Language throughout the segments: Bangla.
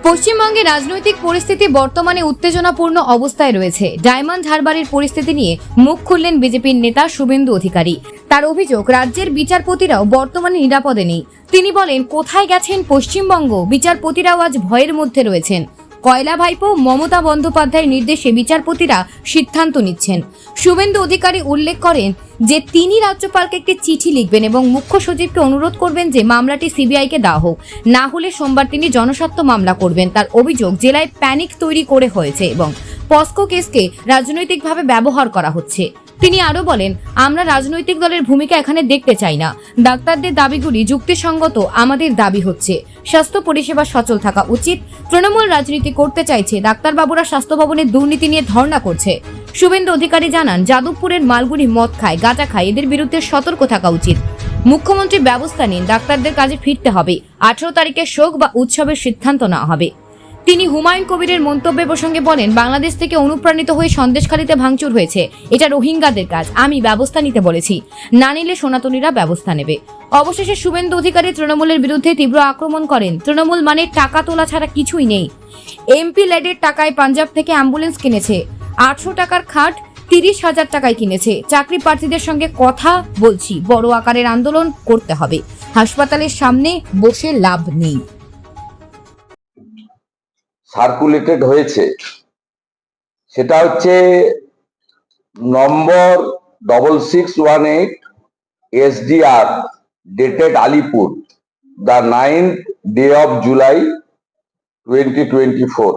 পশ্চিমবঙ্গে রাজনৈতিক পরিস্থিতি বর্তমানে উত্তেজনাপূর্ণ অবস্থায় রয়েছে। ডায়মন্ড হারবারের পরিস্থিতি নিয়ে মুখ খুললেন বিজেপির নেতা শুভেন্দু অধিকারী। তার অভিযোগ, রাজ্যের বিচারপতিরাও বর্তমানে নিরাপদে নেই। তিনি বলেন, কোথায় গেছেন পশ্চিমবঙ্গ? বিচারপতিরাও আজ ভয়ের মধ্যে রয়েছেন। কয়লা ভাইপো মমতা বন্দ্যোপাধ্যায়ের নির্দেশে বিচারপতিরা সিদ্ধান্ত নিচ্ছেন। শুভেন্দু অধিকারী উল্লেখ করেন যে তিনি রাজ্যপালকে একটি চিঠি লিখবেন এবং মুখ্য সচিবকে অনুরোধ করবেন যে মামলাটি সিবিআইকে দেওয়া হোক, না হলে সোমবার তিনি জনস্বার্থ মামলা করবেন। তার অভিযোগ, জেলায় প্যানিক তৈরি করে হয়েছে এবং পস্কো কেসকে রাজনৈতিকভাবে ব্যবহার করা হচ্ছে। তিনি আরো বলেন, আমরা রাজনৈতিক দলের ভূমিকা এখানে দেখতে চাই না। ডাক্তারদের দাবিগুলি যুক্তিসঙ্গত। আমাদের দাবি হচ্ছে স্বাস্থ্য পরিষেবা সচল থাকা উচিত। তৃণমূল রাজনীতি করতে চাইছে। ডাক্তারবাবুরা স্বাস্থ্য ভবনের দুর্নীতি নিয়ে ধর্ণা করছে। শুভেন্দু অধিকারী জানান, যাদবপুরের মালগুড়ি মদ খায়, গাঁজা খায়, এদের বিরুদ্ধে সতর্ক থাকা উচিত। মুখ্যমন্ত্রী ব্যবস্থা নিন, ডাক্তারদের কাজে ফিরতে হবে। 18 তারিখে শোক বা উৎসবের সিদ্ধান্ত নেওয়া হবে। তিনি হুমায়ুন কবিরের মন্তব্য প্রসঙ্গে বলেন, বাংলাদেশ থেকে অনুপ্রাণিত হয়ে সন্দেশখালীতে ভাঙচুর হয়েছে। এটা রোহিঙ্গাদের কাজ। আমি ব্যবস্থা নিতে বলেছি, না নিলে সনাতনীরা ব্যবস্থা নেবে। অবশেষে শুভেন্দু অধিকারী তৃণমূলের বিরুদ্ধে তীব্র আক্রমণ করেন। তৃণমূল মানে টাকা তোলা ছাড়া কিছুই নেই। এমপি ল্যাডের টাকায় পাঞ্জাব থেকে অ্যাম্বুলেন্স কিনেছে। 800 টাকার খাট 30,000 টাকায় কিনেছে। চাকরি প্রার্থীদের সঙ্গে কথা বলছি, বড় আকারের আন্দোলন করতে হবে। হাসপাতালের সামনে বসে লাভ নেই। সার্কুলেটেড হয়েছে, সেটা হচ্ছে number 6618 SDR dated Alipore, the 9th day of July 2024।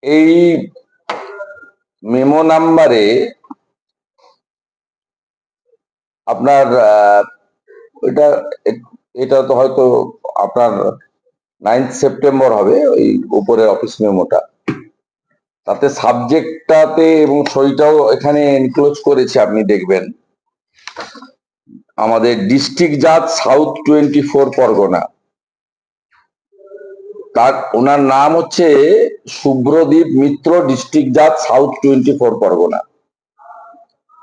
এই মেমো নাম্বারে আপনার এটা তো হয়তো আপনার 9th সেপ্টেম্বর হবে, ওই উপরের অফিস মেমোটা। তাতে সাবজেক্টটাতে এবং সইটাও এখানে এনক্লোজ করেছে, আপনি দেখবেন। আমাদের ডিস্ট্রিক্ট জাজ সাউথ 24 পরগনা, তার ওনার নাম হচ্ছে শুভ্রদীপ মিত্র, ডিস্ট্রিক্ট জাজ সাউথ 24 পরগনা।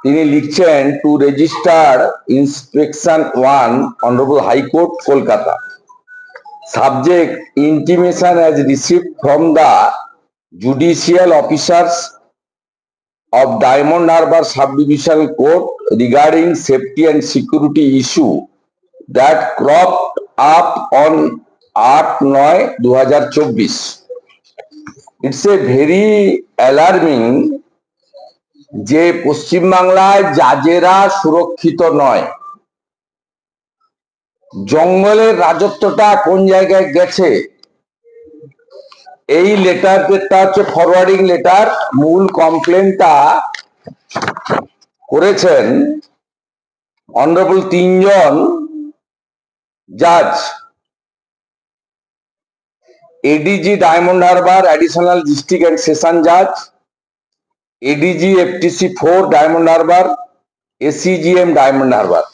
তিনি লিখছেন, to register inspection 1 honourable high court Kolkata. Subject, intimation as received from the judicial officers of Diamond Harbour Sub-Division Court regarding safety and security issue that cropped up on 8/9/2024. It's a very alarming যে পশ্চিমবাংলায় জাজেরা সুরক্ষিত নয়। জঙ্গলের রাজত্বটা কোন জায়গায় গেছে? এই লেটারটা হচ্ছে ফরওয়ার্ডিং লেটার। মূল কমপ্লেনটা করেছেন অনারেবল 3 জন জাজ, ADG diamond Harbour additional district and session জাজ, ADG FTC 4 diamond Harbour, ACGM diamond Harbour.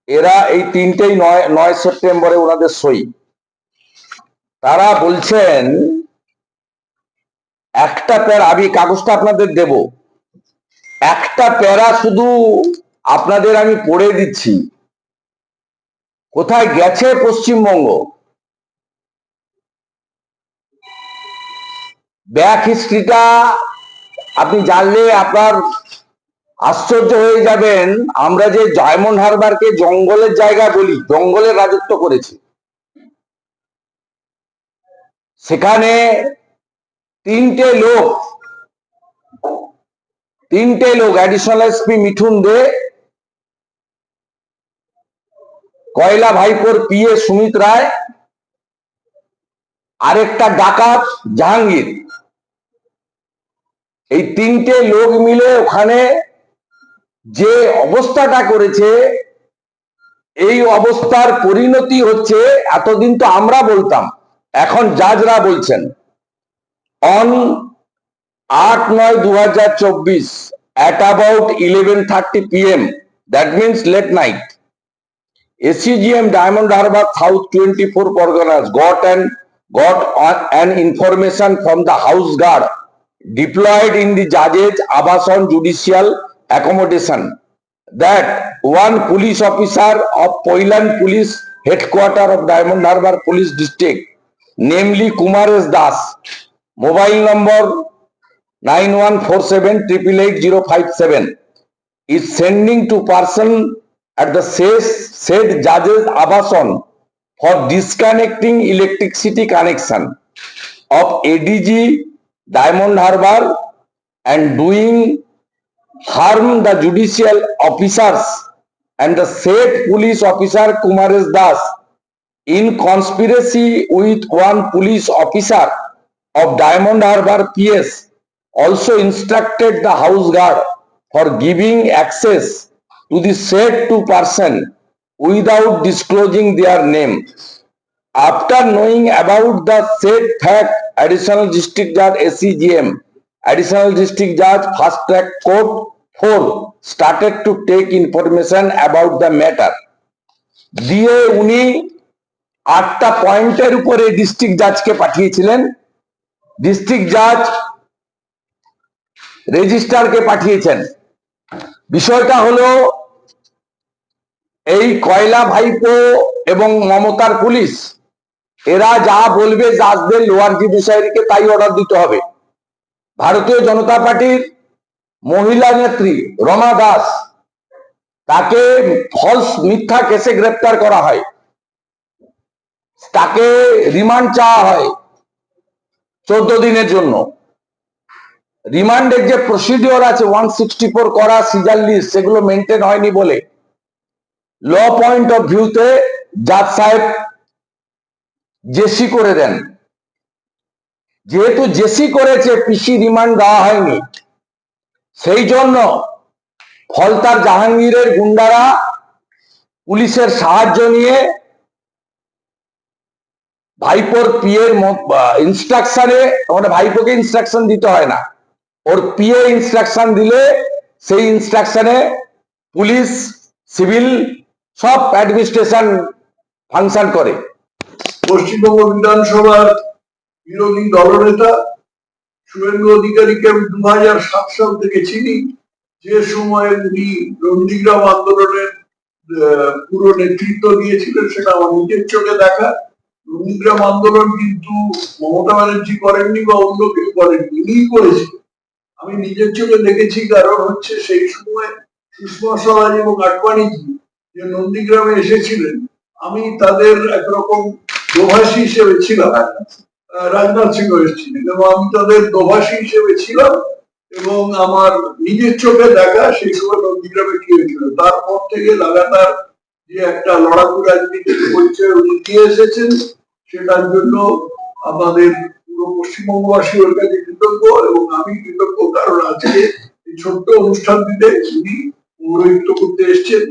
এরা এই তিনটেই 9 সেপ্টেম্বরে ওনাদের সই। তারা বলছেন, একটা প্যারা, আমি কাগজটা আপনাদের দেব, একটা প্যারা শুধু আপনাদের আমি পড়ে দিচ্ছি। কোথায় গেছে পশ্চিমবঙ্গ? ব্যাক হিস্ট্রিটা আপনি জানলে আপনার আশ্চর্য হয়ে যাবেন। আমরা যে ডায়মন্ড হারবারকে জঙ্গলের জায়গা বলি, জঙ্গলের রাজত্ব করেছে। সেখানে তিনটে লোক অ্যাডিশনাল SP মিঠুন দে, কয়লা ভাইপোর PA সুমিত রায়, আরেকটা ডাকাত জাহাঙ্গীর, এই তিনটে লোক মিলে ওখানে যে অবস্থাটা করেছে, এই অবস্থার পরিণতি হচ্ছে, এতদিন তো আমরা বলতাম, এখন জাজরা বলছেন, on 8/9/2024 at about 11:30 PM, that means late night, ACGM Diamond Harbour South 24 Parganas got an information from the house guard deployed in the judge's Abasan judicial accommodation that one police officer of Poilan Police Headquarter of Diamond Harbour Police District, namely Kumaresh Das, mobile number 9147888057, is sending to person at the said judge's abason for disconnecting electricity connection of ADG Diamond Harbour and doing harm the judicial officers and the said police officer Kumaresh Das in conspiracy with one police officer of Diamond Harbour PS also instructed the house guard for giving access to the said two person without disclosing their name. After knowing about the said fact, Additional District Judge SCGM, Additional District Judge Fast Track Court 4 started to take information about the matter. দিয়ে উনি 8টা পয়েন্টের উপরে ডিস্ট্রিক্ট জাজকে পাঠিয়েছিলেন। ডিস্ট্রিক্ট জাজ রেজিস্ট্রারকে পাঠিয়েছেন। বিষয়টা হলো এই কয়লা ভাইপো এবং মমতার পুলিশ এরা যা বলবে জাজদের লোয়ার জুডিশিয়ারিকে তাই অর্ডার দিতে হবে। ভারতীয় জনতা পার্টির মহিলা নেত্রী রমা দাস, তাকে ফলস মিথ্যা কেসে গ্রেপ্তার করা হয়, তাকে রিমান্ড চাওয়া হয় 14 দিনের জন্য। রিমান্ডের যে প্রসিডিওর আছে 164 করা সিজার লিস্ট, সেগুলো মেনটেন হয়নি বলে ল পয়েন্ট অফ ভিউতে জাজ সাহেব জেসি করে দেন। যেহেতু জেসি করেছে, পিসি রিমান্ড দেওয়া হয়নি, সেই জন্য ফলতার জাহাঙ্গীরের গুন্ডারা পুলিশের সাহায্য নিয়ে ভাইপোর পিএর ইনস্ট্রাকশনে, মানে ভাইপোকে ইনস্ট্রাকশন দিতে হয় না, ওর পিএ ইনস্ট্রাকশন দিলে সেই ইনস্ট্রাকশনে পুলিশ, সিভিল সব অ্যাডমিনিস্ট্রেশন ফাংশন করে। পশ্চিমবঙ্গ বিধানসভার বিরোধী দলনেতা শুভেন্দু অধিকারীকে আমি 2007 সাল থেকে চিনি। যে সময়ে উনি নন্দীগ্রাম আন্দোলনের পুরো নেতৃত্ব দিয়েছিলেন সেটা আমার নিজের চোখে দেখা। নন্দীগ্রাম আন্দোলন কিন্তু মমতা ব্যানার্জি করেননি বা অন্য কেউ করেননি, উনিই করেছিলেন। আমি নিজের চোখে দেখেছি, কারণ হচ্ছে সেই সময় সুষমা স্বরাজ এবং আডবাণীজি যে নন্দীগ্রামে এসেছিলেন, আমি তাদের একরকম দোভাষী হিসেবে ছিলাম। রাজনাথ সিং এসেছিলেন এবং আমি তাদের দোভাষী হিসেবে ছিলাম, এবং আমার নিজের চোখে দেখা সেই সময় নন্দীগ্রামে কি হয়েছিল। তারপর থেকে লাগাতার যে একটা লড়াকু রাজনীতির পরিচয় উনি দিয়ে এসেছেন, সেটার জন্য আমাদের পুরো পশ্চিমবঙ্গবাসী ওর কাছে কৃতজ্ঞ এবং আমি কৃতজ্ঞ, কারণ আজকে এই ছোট্ট অনুষ্ঠানটিতে উনি পৌরোহিত্য করতে এসছেন।